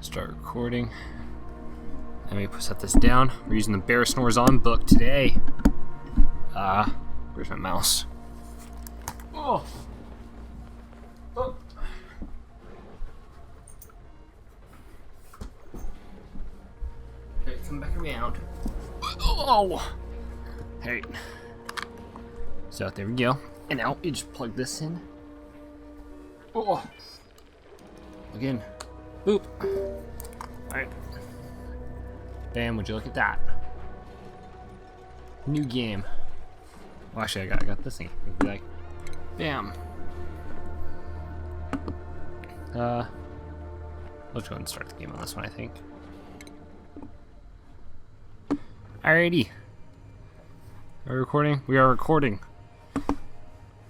Start recording. Let me set this down. We're using the Bear Snores On book today. Where's my mouse? Oh. Oh. Okay, come back around. Oh. Alright. So there we go. And now you just plug this in. Oh. Again. Boop. Alright. Bam, would you look at that? New game. Well, actually, I got this thing. It'd be like, bam. Let's go ahead and start the game on this one, I think. Alrighty. Are we recording? We are recording.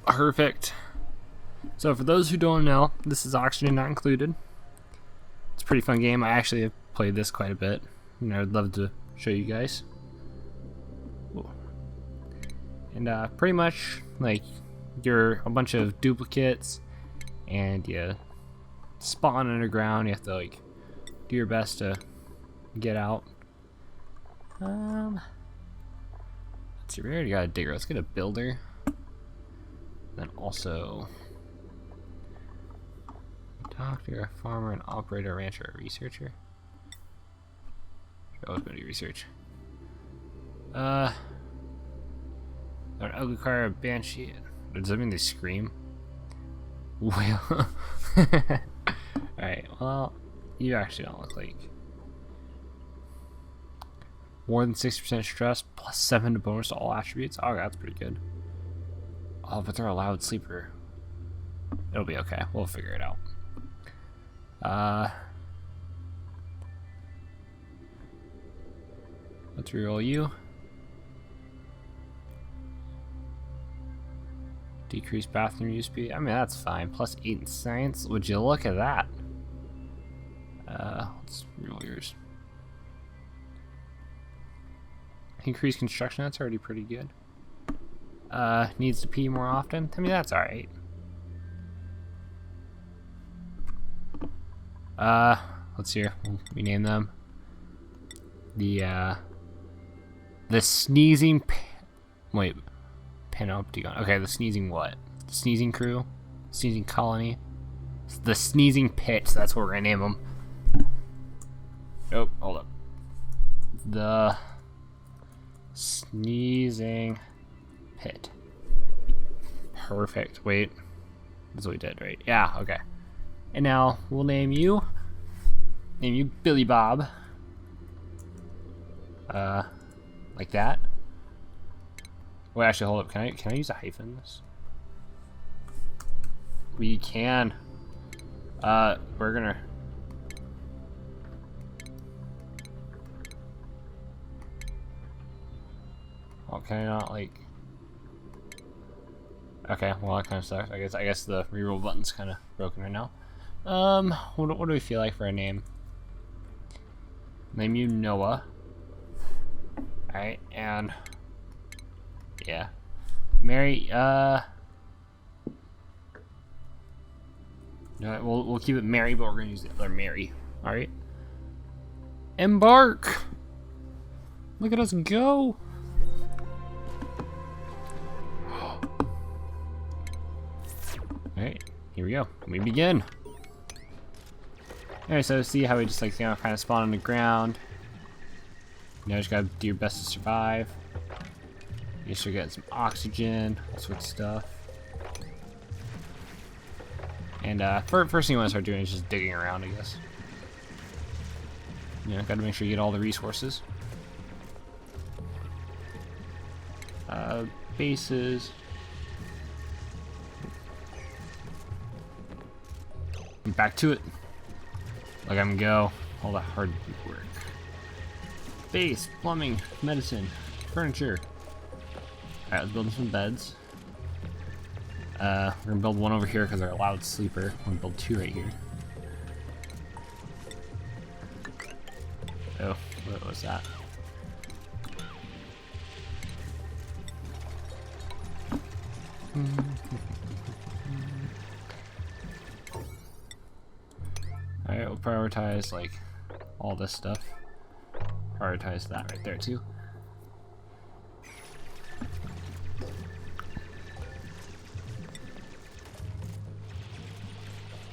Perfect. So for those who don't know, this is Oxygen Not Included. It's a pretty fun game. I actually have played this quite a bit. And I'd love to show you guys. Ooh. And pretty much, like, you're a bunch of duplicates, and you spawn underground. You have to, like, do your best to get out. Let's see, we already got a digger. Let's get a builder. Then also doctor, a farmer, an operator, a rancher, a researcher. I was going to do research. An ugly car, a banshee. Does that mean they scream? Well, alright, well, you actually don't look like. More than 60% stress, plus 7 to bonus to all attributes. Oh, that's pretty good. Oh, but they're a loud sleeper. It'll be okay. We'll figure it out. Let's reroll you. Decrease bathroom use speed. I mean, that's fine. Plus 8 in science. Would you look at that? Let's reroll yours. Increase construction. That's already pretty good. Needs to pee more often. I mean, that's alright. Let's see here. We'll rename them. The sneezing panopticon. Okay, the sneezing what? The sneezing crew? Sneezing colony? The sneezing pit. So that's what we're gonna name them. Oh, hold up. The sneezing pit. Perfect. Wait. That's what we did, right? Yeah, okay. And now we'll name you Billy Bob. Like that. Wait, actually, hold up. Can I use a hyphen in this? We can. We're gonna. Oh, can I not like? Okay, well that kind of sucks. I guess the reroll button's kind of broken right now. What do we feel like for a name? Name you Noah. Alright, and yeah. Mary, no, we'll keep it Mary, but we're gonna use the other Mary. Alright. Embark! Look at us go! Alright, here we go. We begin. Alright, so see how we just like kind of spawn on the ground. You know, just gotta do your best to survive. You should get some oxygen, all sorts of stuff. And first thing you want to start doing is just digging around, I guess. You know, gotta make sure you get all the resources. Bases. And back to it. Let them go. All that hard work. Base, plumbing, medicine, furniture. Alright, let's build some beds. We're gonna build one over here because they're a loud sleeper. I'm gonna build 2 right here. Oh, what was that? Alright, we'll prioritize like all this stuff. Prioritize that right there too.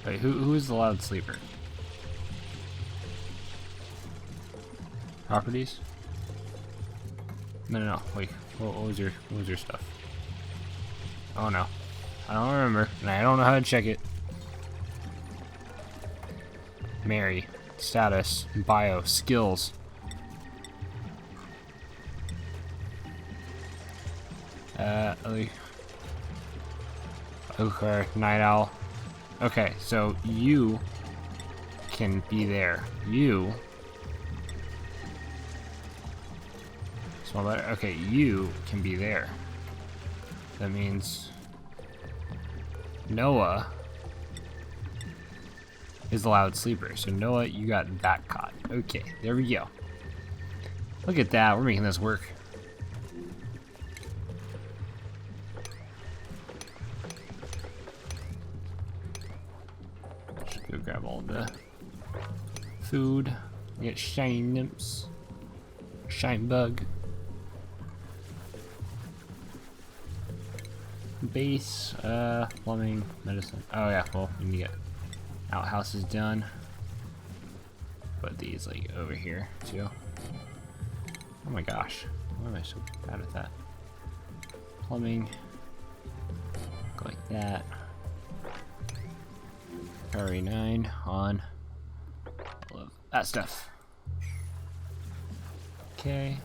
Wait, who is the loud sleeper? Properties? No. Wait, what was your stuff? Oh no, I don't remember, and I don't know how to check it. Mary, status, bio, skills. Okay, night owl. Okay, so you can be there. You. Small letter. Okay, you can be there. That means Noah is the loud sleeper. So Noah, you got that caught. Okay, there we go. Look at that, we're making this work. Just go grab all the food. Get shine nymphs. Shine bug. Base, plumbing, medicine. Oh yeah, well, we need to get outhouses done. Put these like over here too. Oh my gosh, why am I so bad at that? Plumbing, go like that. Priority 9 on all of that stuff. Okay.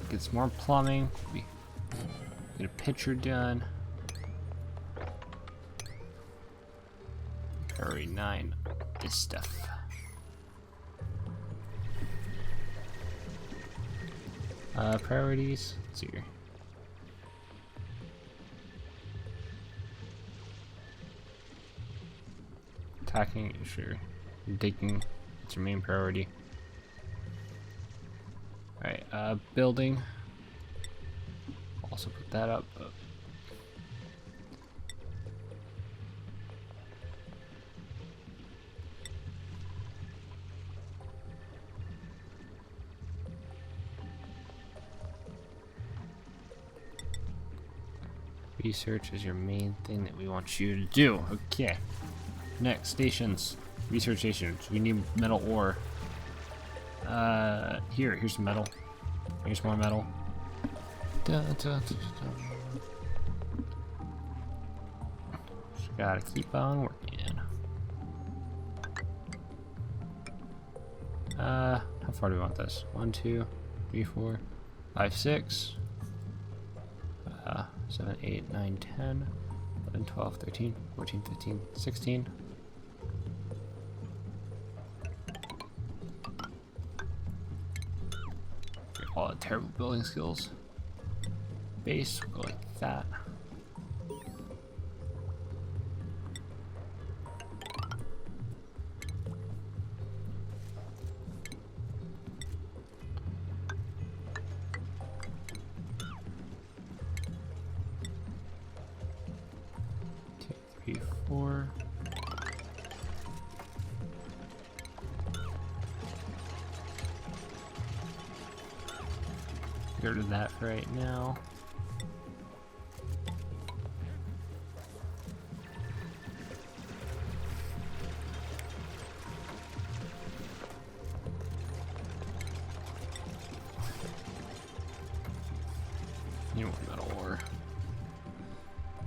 Get some more plumbing. Get a pitcher done. Priority 9. This stuff. Priorities. Let's see here. Attacking, sure. Digging. It's your main priority. Alright, building. Also put that up. Research is your main thing that we want you to do. Okay. Next, stations. Research stations. We need metal ore. Here's some metal. Here's more metal. Just gotta keep on working. How far do we want this? 1, 2, 3, 4, 5, 6, 7, 8, 9, 10, 11, 12, 13, 14, 15, 16. All the terrible building skills. Base, we'll go like that. Two, 3, 4. Get rid of that for right now. You want metal ore.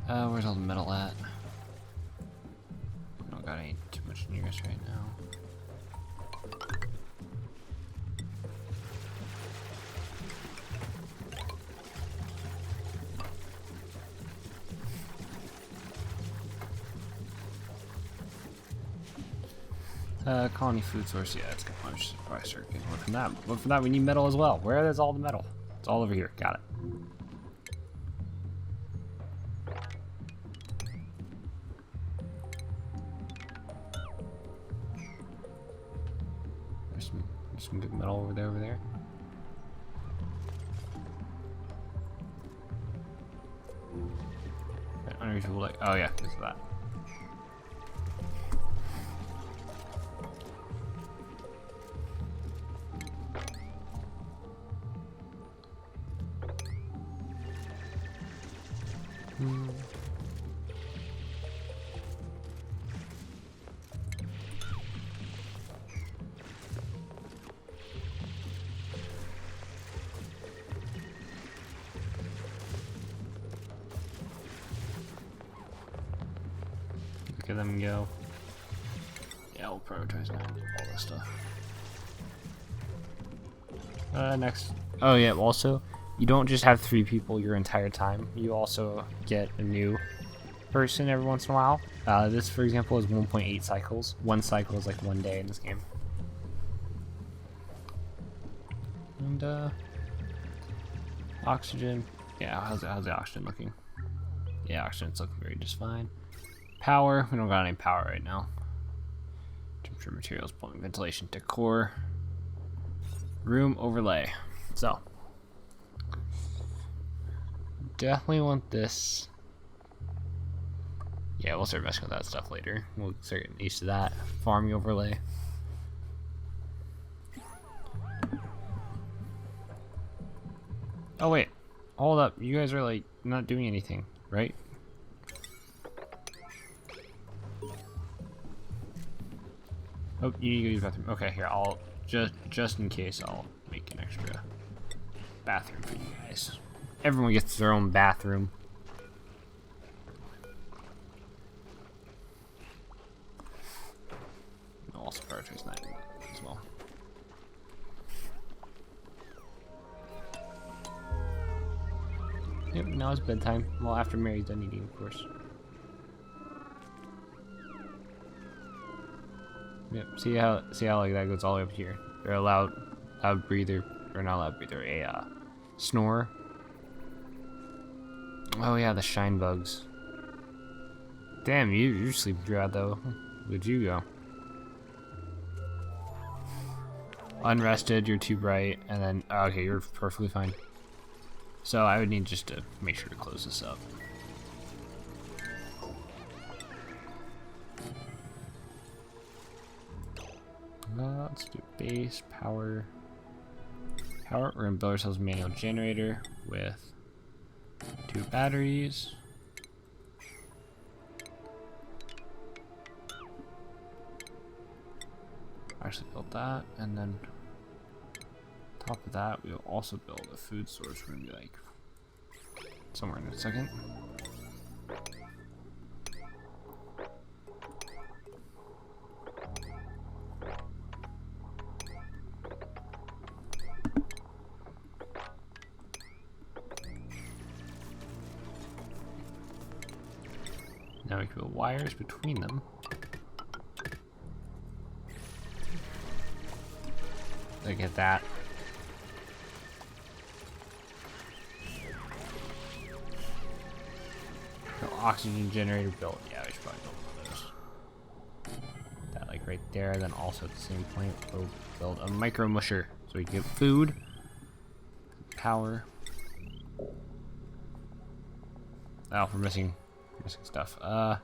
Where's all the metal at? I don't got any too much near us right now. Colony food source, yeah, it's got much supply circuit. Look from that. Look for that, we need metal as well. Where is all the metal? It's all over here. Got it. There's some good metal over there. Unusual, like, oh yeah, because of that. them go. Yeah, we'll prioritize not doing all this stuff. Next. Oh yeah, also, you don't just have 3 people your entire time. You also get a new person every once in a while. This, for example, is 1.8 cycles. 1 cycle is like 1 day in this game. And, oxygen. Yeah, how's the oxygen looking? Yeah, oxygen's looking very just fine. Power, we don't got any power right now. Temperature, materials, plumbing, ventilation, decor. Room overlay. So, definitely want this. Yeah, we'll start messing with that stuff later. We'll start getting used to that. Farming overlay. Oh wait, hold up. You guys are like not doing anything, right? Oh, you need to go use the bathroom. Okay, here, I'll just in case I'll make an extra bathroom for you guys. Everyone gets their own bathroom. I'll also prioritize night as well. Yep, now it's bedtime. Well, after Mary's done eating, of course. Yep, see how like that goes all the way up here. They're a loud breather, or not loud breather, a snore. Oh yeah, the shine bugs. Damn, you're sleeping throughout though. Where'd you go? Unrested, you're too bright, and then okay, you're perfectly fine. So I would need just to make sure to close this up. Let's do base power. We're gonna build ourselves a manual generator with 2 batteries. Actually built that, and then top of that we'll also build a food source. We're gonna be like somewhere in a second. Now we can put wires between them. Look at that. No oxygen generator built. Yeah, we should probably build one of those. That like right there. Then also at the same point, we'll build a micro musher so we can get food, power. Oh, we're missing stuff. Let's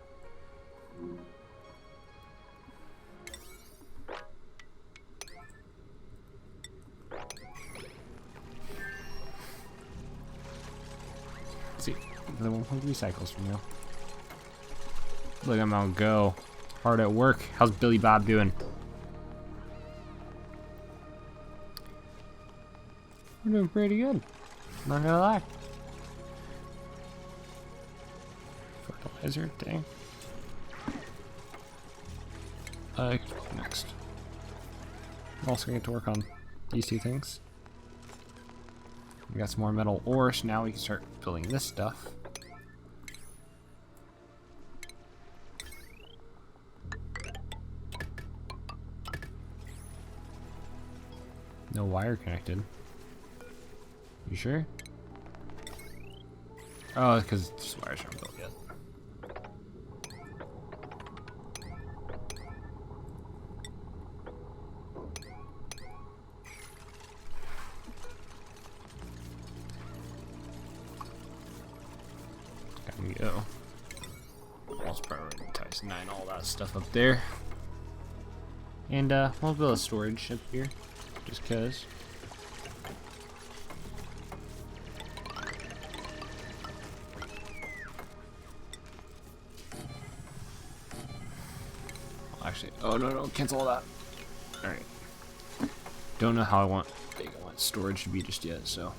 see, the 1.3 cycles from now. Look at him all go. Hard at work. How's Billy Bob doing? We're doing pretty good. Not gonna lie. Fertilizer, dang. Next. I'm also gonna get to work on these 2 things. We got some more metal ore, so now we can start building this stuff. No wire connected. You sure? Oh, because these wires aren't built yet. There we go. Let's prioritize 9, all that stuff up there. And we'll build a storage up here, just cause. Actually, oh no, cancel all that. Alright. Don't know how big I want storage to be just yet, so.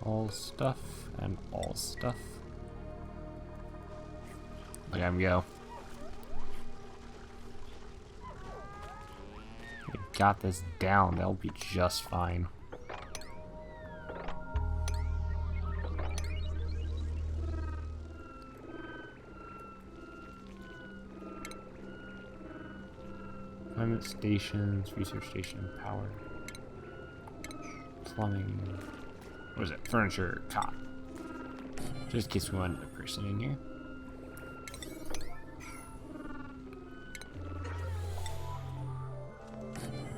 All stuff and all stuff. Look at him go. We got this down. That'll be just fine. Climate stations, research station, power, plumbing. What is it? Furniture, cot. Just in case we want a person in here.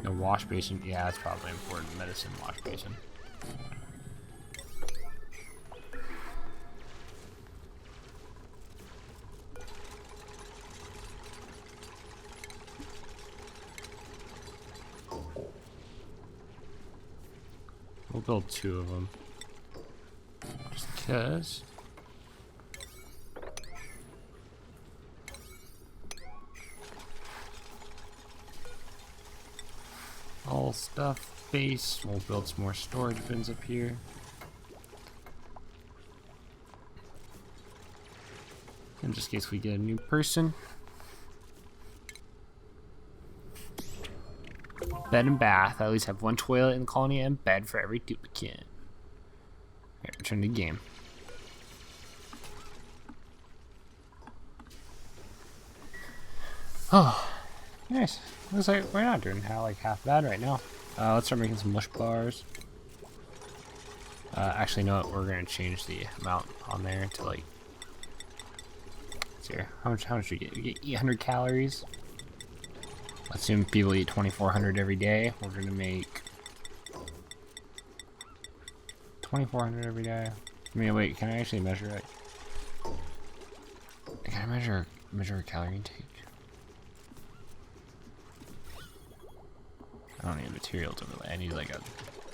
The wash basin. Yeah, that's probably important. Medicine wash basin. We'll build 2 of them. Just because. All stuff base. We'll build some more storage bins up here. In just case we get a new person. Bed and bath. I at least have 1 toilet in the colony and bed for every duplicate. Alright, return to the game. Oh, nice. Looks like we're not doing half bad right now. Let's start making some mush bars. Actually, no, we're gonna change the amount on there to like. Let's see here. How much do you get? You get 800 calories. Let's assume people eat 2,400 every day. We're gonna make 2,400 every day. I mean, wait, can I actually measure it? Can I measure a calorie intake? I don't need materials overlay. I need like a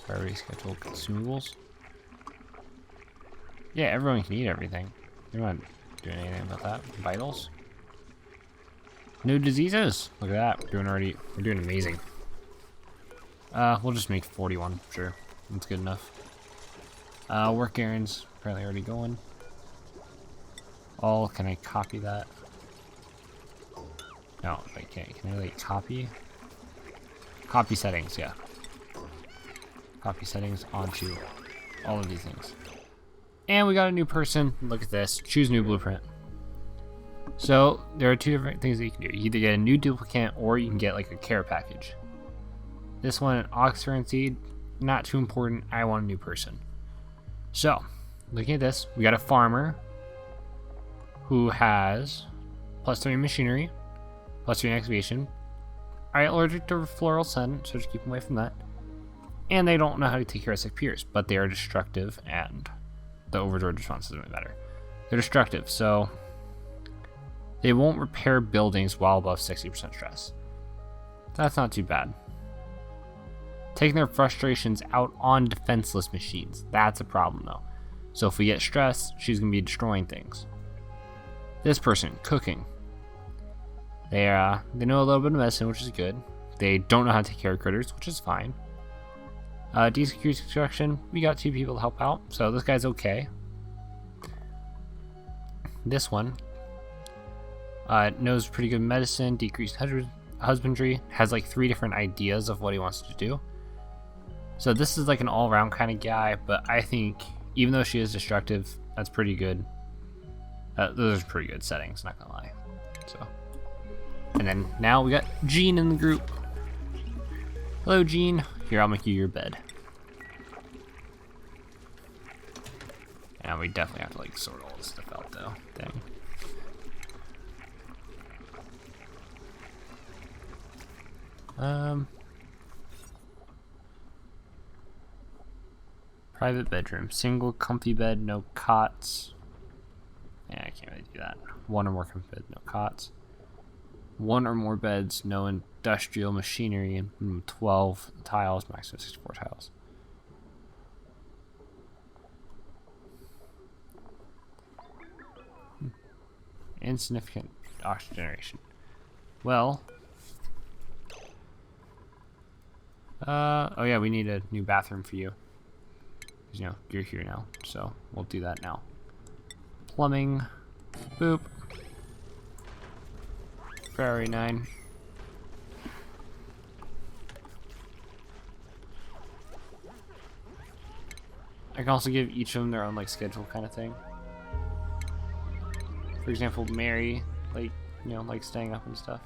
priority schedule consumables. Yeah, everyone can eat everything. They're not doing anything about that. Vitals. No diseases. Look at that. We're doing amazing. We'll just make 41. Sure, that's good enough. Work errands apparently already going. All. Can I copy that? No, I can't. Can I like copy? Copy settings, yeah. Copy settings onto all of these things. And we got a new person. Look at this. Choose new blueprint. So there are 2 different things that you can do. You either get a new duplicate or you can get like a care package. This one, an oxford seed, not too important. I want a new person. So looking at this, we got a farmer who has +3 machinery, +3 excavation. Alright, allergic to floral scent, so just keep them away from that. And they don't know how to take care of sick peers, but they are destructive, and the overjoyed response doesn't really matter. They're destructive, so they won't repair buildings while above 60% stress. That's not too bad. Taking their frustrations out on defenseless machines. That's a problem, though. So if we get stressed, she's going to be destroying things. This person, cooking. They know a little bit of medicine, which is good. They don't know how to take care of critters, which is fine. Decent construction. We got 2 people to help out, so this guy's okay. This one knows pretty good medicine, decreased husbandry, has like 3 different ideas of what he wants to do. So this is like an all-around kind of guy, but I think even though she is destructive, that's pretty good. Those are pretty good settings, not gonna lie. So, and then now we got Jean in the group. Hello, Jean. Here, I'll make you your bed. And we definitely have to like sort all this stuff out, though. Dang. Private bedroom. Single comfy bed, no cots. Yeah, I can't really do that. 1 or more comfy bed, no cots. 1 or more beds, no industrial machinery, and 12 tiles, maximum 64 tiles. Insignificant oxygen generation. Well, oh yeah, we need a new bathroom for you. 'Cause, you know, you're here now, so we'll do that now. Plumbing, boop. Priority 9. I can also give each of them their own like schedule kind of thing. For example, Mary, like, you know, like staying up and stuff.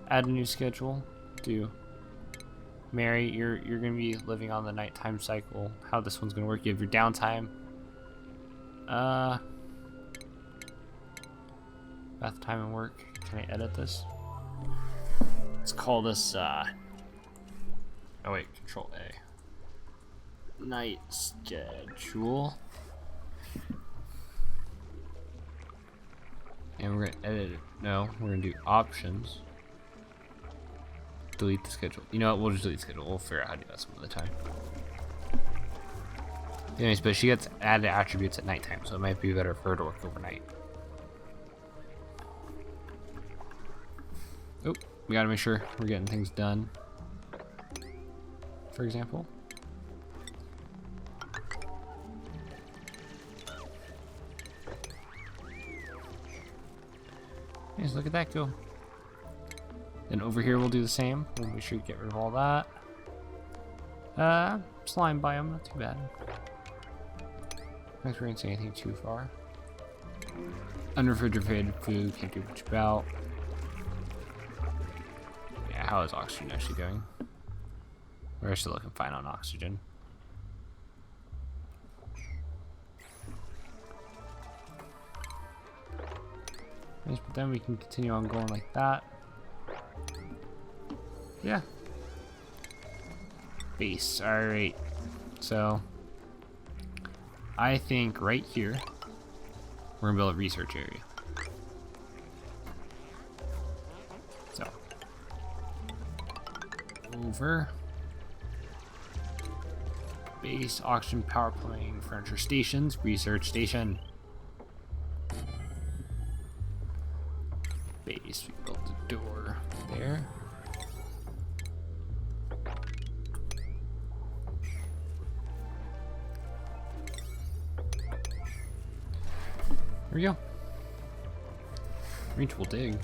Add a new schedule. Do Mary, you're gonna be living on the nighttime cycle. How this one's gonna work? You have your downtime. Bath time and work. Can I edit this? Let's call this oh wait, Control A. Night schedule. And we're gonna edit it. No, we're gonna do options. Delete the schedule. You know what? We'll just delete the schedule. We'll figure out how to do that some other time. Anyways, but she gets added attributes at nighttime, so it might be better for her to work overnight. Oh, we gotta make sure we're getting things done. For example. Just look at that go. Then over here we'll do the same. We'll make sure to get rid of all that. Slime biome, not too bad. Not experiencing anything too far. Unrefrigerated food, can't do much about. Yeah, how is oxygen actually going? We're still looking fine on oxygen. Nice, but then we can continue on going like that. Yeah. Base, alright. So, I think right here, we're gonna build a research area. So, over. Base, oxygen, power plant, furniture stations, research station. Base, we built a door there. There we go. Reachable dig.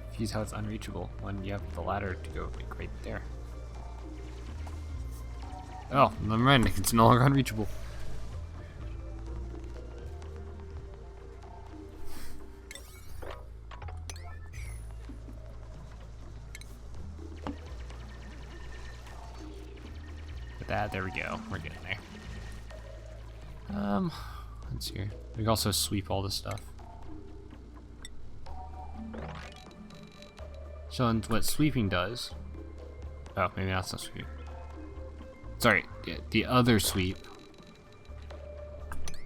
Confuse how it's unreachable when you have the ladder to go like right there. Oh, never mind. It's no longer unreachable. There we go. We're getting there. Let's see here. We can also sweep all this stuff. So what sweeping does... Oh, maybe that's not sweeping. Sorry, the other sweep.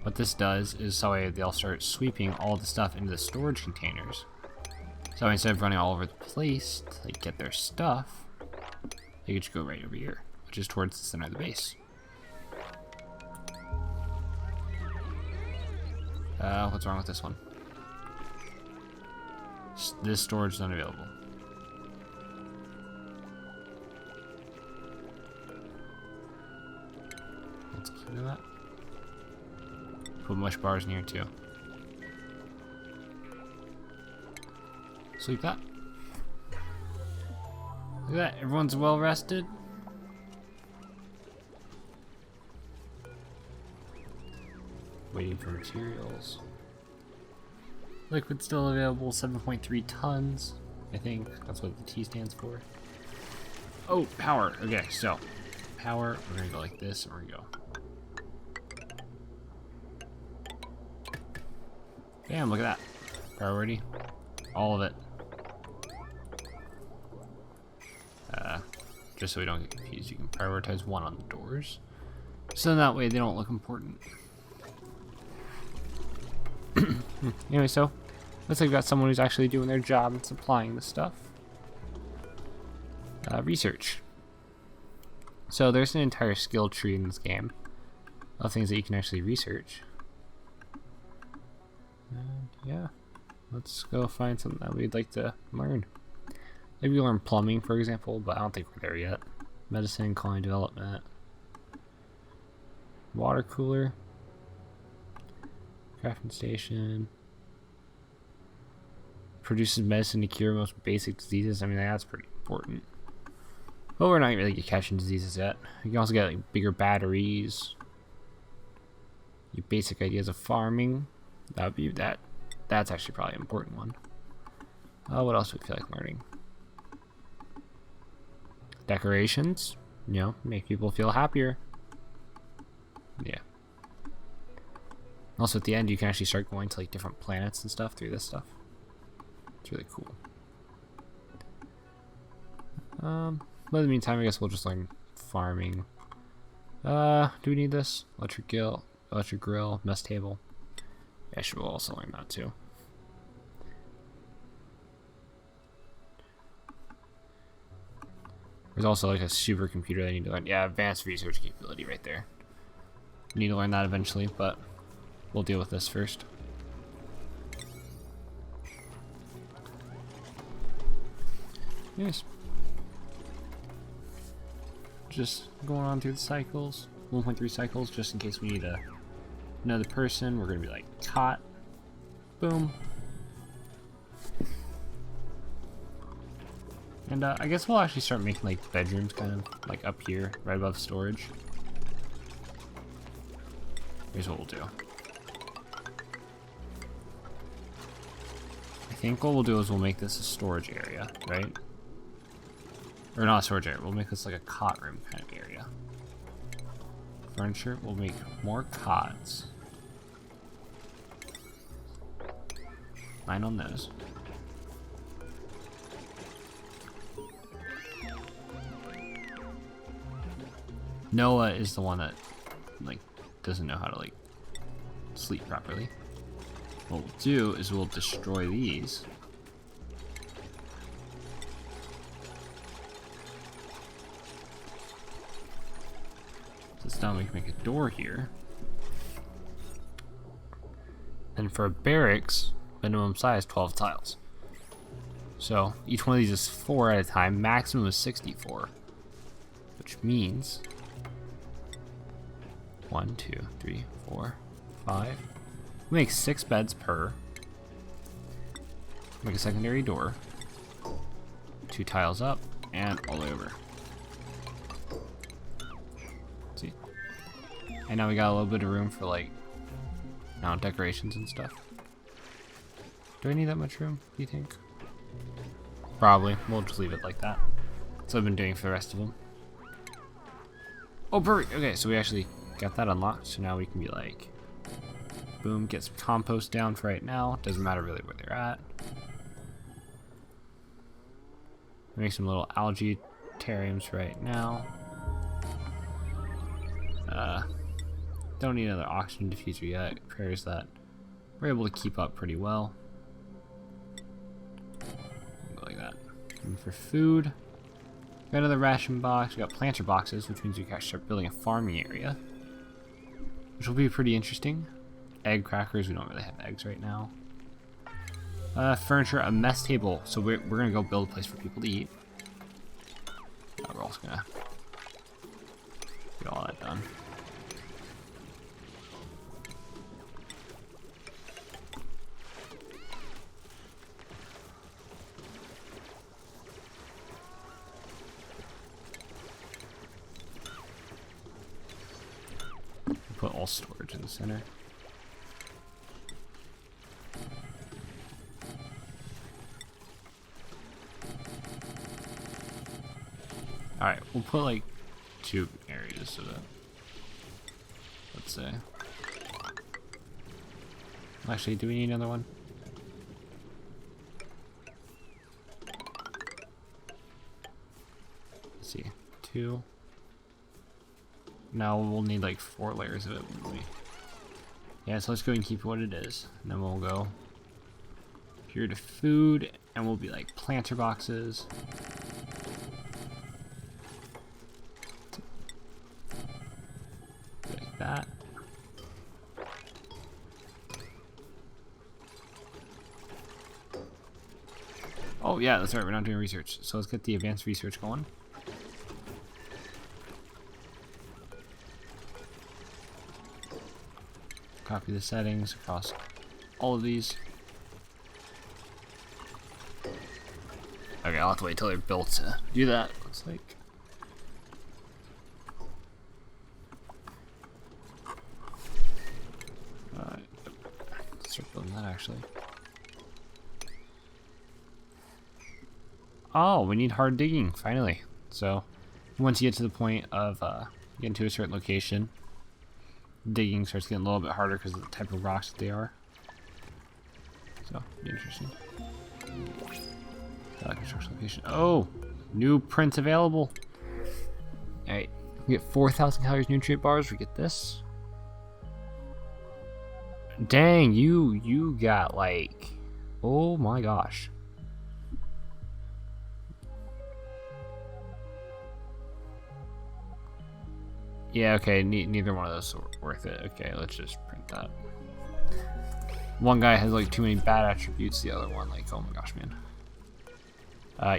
What this does is so they'll start sweeping all the stuff into the storage containers. So instead of running all over the place to like, get their stuff, they can just go right over here, which is towards the center of the base. What's wrong with this one? This storage is unavailable. Let's clear that. Put mush bars in here too. Sleep that. Look at that, everyone's well rested. Waiting for materials. Liquid still available, 7.3 tons. I think that's what the T stands for. Oh, power. Okay, so power. We're gonna go like this, and we're gonna go. Damn, look at that. Priority. All of it. Just so we don't get confused, you can prioritize one on the doors. So that way they don't look important. Anyway, so looks like we've got someone who's actually doing their job and supplying the stuff. Research. So there's an entire skill tree in this game of things that you can actually research. And yeah, let's go find something that we'd like to learn. Maybe learn plumbing, for example, but I don't think we're there yet. Medicine, colony development. Water cooler. Crafting station. Produces medicine to cure most basic diseases. I mean, that's pretty important. But we're not really catching diseases yet. You can also get like bigger batteries. Your basic ideas of farming. That would be that. That's actually probably an important one. What else do we feel like learning? Decorations. You know, make people feel happier. Yeah. Also, at the end, you can actually start going to like different planets and stuff through this stuff. It's really cool. But in the meantime, I guess we'll just learn farming. Do we need this? Electric grill, mess table. Yeah, I should also learn that too. There's also like a supercomputer that I need to learn. Yeah, advanced research capability right there. Need to learn that eventually, but we'll deal with this first. Yes. Just going on through the cycles. 1.3 cycles, just in case we need another person. We're gonna be like cot. Boom. And I guess we'll actually start making like bedrooms kind of like up here, right above storage. Here's what we'll do. I think what we'll do is we'll make this a storage area, right? Or not a storage area, we'll make this like a cot room kind of area. Furniture, we'll make more cots. 9 on those. Noah is the one that like doesn't know how to like sleep properly. What we'll do is we'll destroy these. So now we can make a door here. And for a barracks, minimum size 12 tiles. So each one of these is 4 at a time, maximum is 64. Which means 1, 2, 3, 4, 5. We make 6 beds per. Make a secondary door. 2 tiles up and all the way over. See? And now we got a little bit of room for like now decorations and stuff. Do I need that much room, do you think? Probably. We'll just leave it like that. That's what I've been doing for the rest of them. Oh, perfect. Okay, so we actually got that unlocked. So now we can be like, boom, get some compost down for right now. Doesn't matter really where they're at. Make some little algae terrariums right now. Don't need another oxygen diffuser yet. Prayers that we're able to keep up pretty well. Go like that. And for food, got another ration box. We got planter boxes, which means we can start building a farming area, which will be pretty interesting. Egg crackers. We don't really have eggs right now. Furniture, a mess table. So we're gonna go build a place for people to eat. We're also gonna get all that done. Put all storage in the center. Alright, we'll put like 2 areas of it. Let's say. Actually, do we need another one? Let's see. 2. Now we'll need like 4 layers of it, won't we? Yeah, so let's go and keep what it is. And then we'll go here to food, and we'll be like planter boxes. Like that. Oh yeah, that's right, we're not doing research. So let's get the advanced research going. Copy the settings across all of these. Okay, I'll have to wait till they're built to do that, looks like. Alright, let's start building that actually. Oh, we need hard digging, finally. So, once you get to the point of getting to a certain location, digging starts getting a little bit harder because of the type of rocks that they are. So, interesting. Construction location. Oh, new print available. Alright, we get 4,000 calories nutrient bars. We get this. Dang, you got like, oh my gosh. Yeah, okay, neither one of those are worth it. Okay, let's just print that. One guy has like too many bad attributes, the other one like, oh my gosh, man.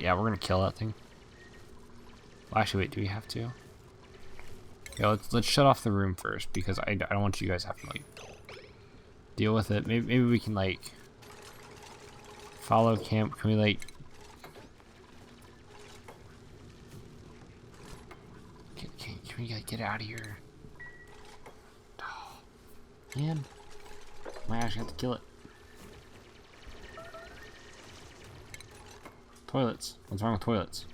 Yeah, we're gonna kill that thing. Well, actually, wait, do we have to? Yeah, let's shut off the room first because I don't want you guys to have to like deal with it. Maybe we can like follow camp. Can we like? Can we get out of here? Oh, man, I actually have to kill it. Toilets. What's wrong with toilets?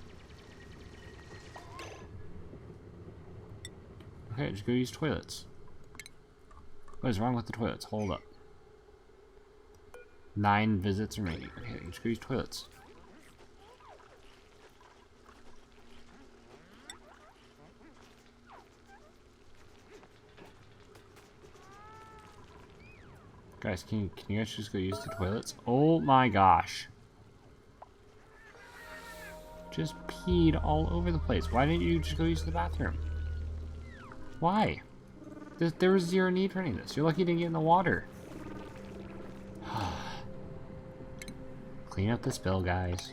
Okay, just go use toilets. What is wrong with the toilets? Hold up. 9 visits remaining. Okay, just go use toilets. Guys, can you guys just go use the toilets? Oh my gosh. Just peed all over the place. Why didn't you just go use the bathroom? Why? There was zero need for any of this. You're lucky you didn't get in the water. Clean up the spill, guys.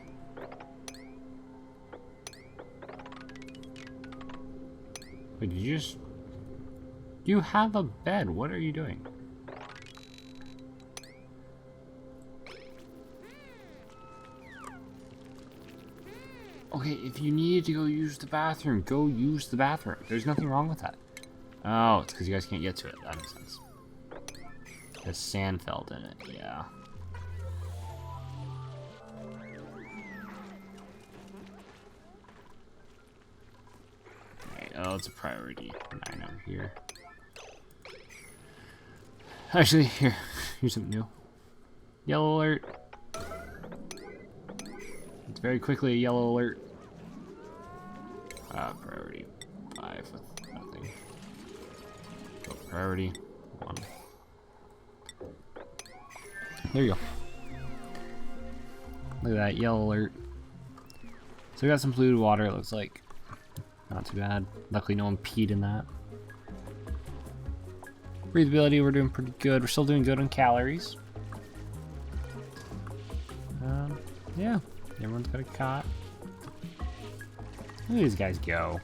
Wait, did you just... You have a bed. What are you doing? Okay, if you needed to go use the bathroom, go use the bathroom. There's nothing wrong with that. Oh, it's because you guys can't get to it. That makes sense. There's sand filled in it, yeah. Alright, oh, it's a priority. 9 over here. Actually, here's something new. Yellow alert. It's very quickly a yellow alert. Priority 5 with nothing. Oh, priority 1. There you go. Look at that yellow alert. So we got some polluted water, it looks like. Not too bad. Luckily no one peed in that. Breathability, we're doing pretty good. We're still doing good on calories. Yeah. Everyone's got a cot. Look at these guys go.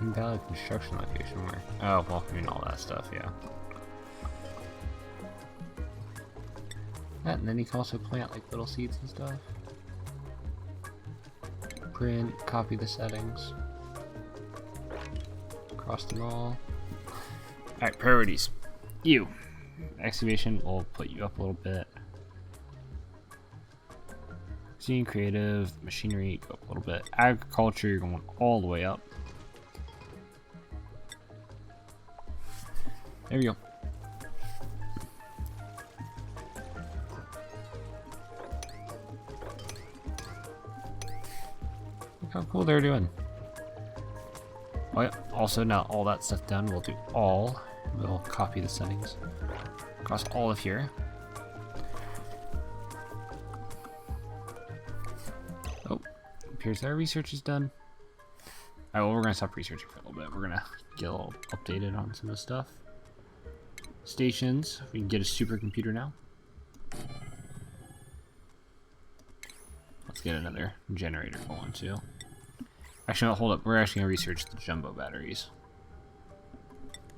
Invalid construction location where? Oh, well, I mean all that stuff, yeah. And then you can also plant like little seeds and stuff. Print, copy the settings. Across them all. Alright, priorities. You. Excavation will put you up a little bit. Seeing creative, machinery, go up a little bit. Agriculture, you're going all the way up. There we go. how cool they're doing. Oh yeah, also now all that stuff done, we'll do all. We'll copy the settings across all of here. Oh, appears our research is done. Alright, well we're gonna stop researching for a little bit. We're gonna get a little updated on some of the stuff. Stations, we can get a supercomputer now. Let's get another generator going too. Actually, no, hold up. We're actually gonna research the jumbo batteries.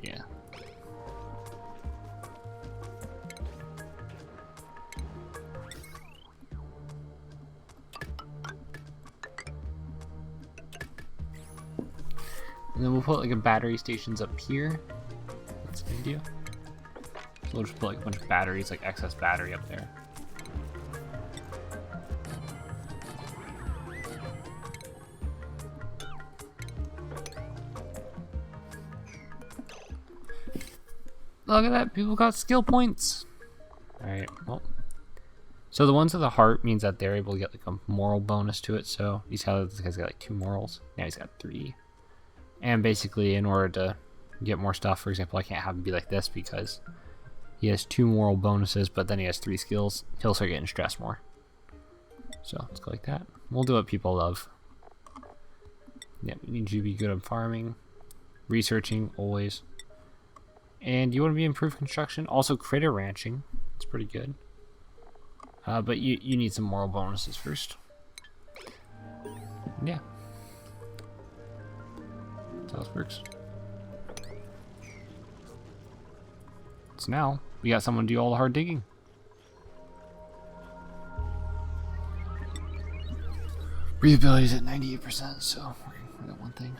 Yeah. And then we'll put like a battery stations up here. That's what we do. So we'll just put like a bunch of batteries, like excess battery up there. Look at that, people got skill points. Alright, well. So the ones with the heart means that they're able to get like a moral bonus to it. So you see how this guy's got like 2 morals. Now he's got 3. And basically in order to get more stuff, for example, I can't have him be like this because he has 2 moral bonuses, but then he has 3 skills. He'll start getting stressed more. So let's go like that. We'll do what people love. Yeah, we need you to be good at farming, researching, always. And you want to be improved construction, also critter ranching. It's pretty good. But you need some moral bonuses first. Yeah. That's how this works. So now, we got someone to do all the hard digging. Breathability is at 98%, so we're gonna one thing.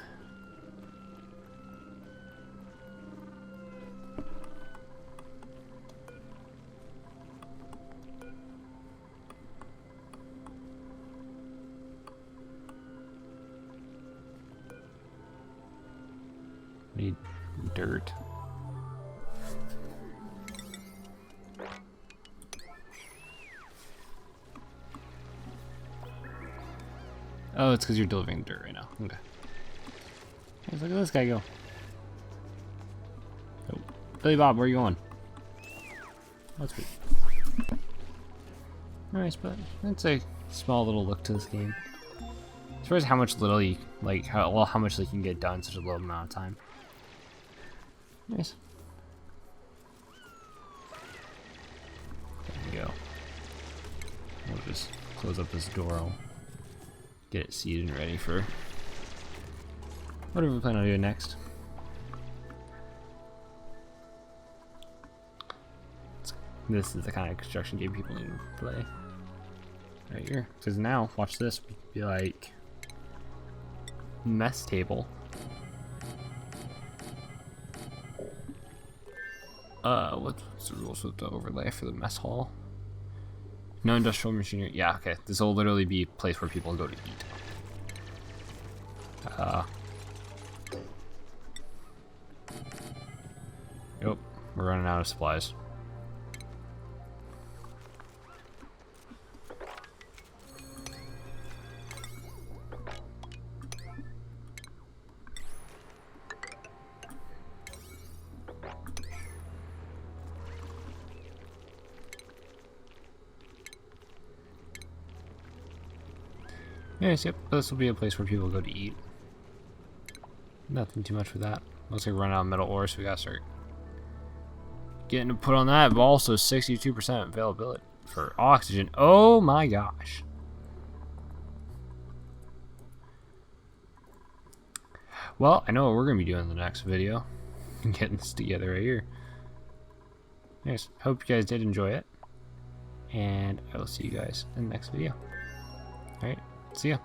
Need dirt. Oh, it's because you're delivering dirt right now. Okay. Let's look at this guy go. Oh, Billy Bob, where are you going? That's weird. Nice, but that's a small little look to this game. As far as how much little you like, how much you can get done in such a little amount of time. Nice. There we go. We'll just close up this door. I'll get it seated and ready for whatever we plan on doing next. This is the kind of construction game people need to play. Right here. Because now, watch this, be like mess table. What's the rules with the overlay for the mess hall? No industrial machinery. Yeah, okay. This will literally be a place where people go to eat. Nope, we're running out of supplies. Yes, yep, this will be a place where people go to eat. Nothing too much for that. Looks like we're running out of metal ore, so we gotta start getting to put on that, but also 62% availability for oxygen. Oh my gosh. Well, I know what we're gonna be doing in the next video. Getting this together right here. Anyways, hope you guys did enjoy it. And I will see you guys in the next video. Alright. See ya.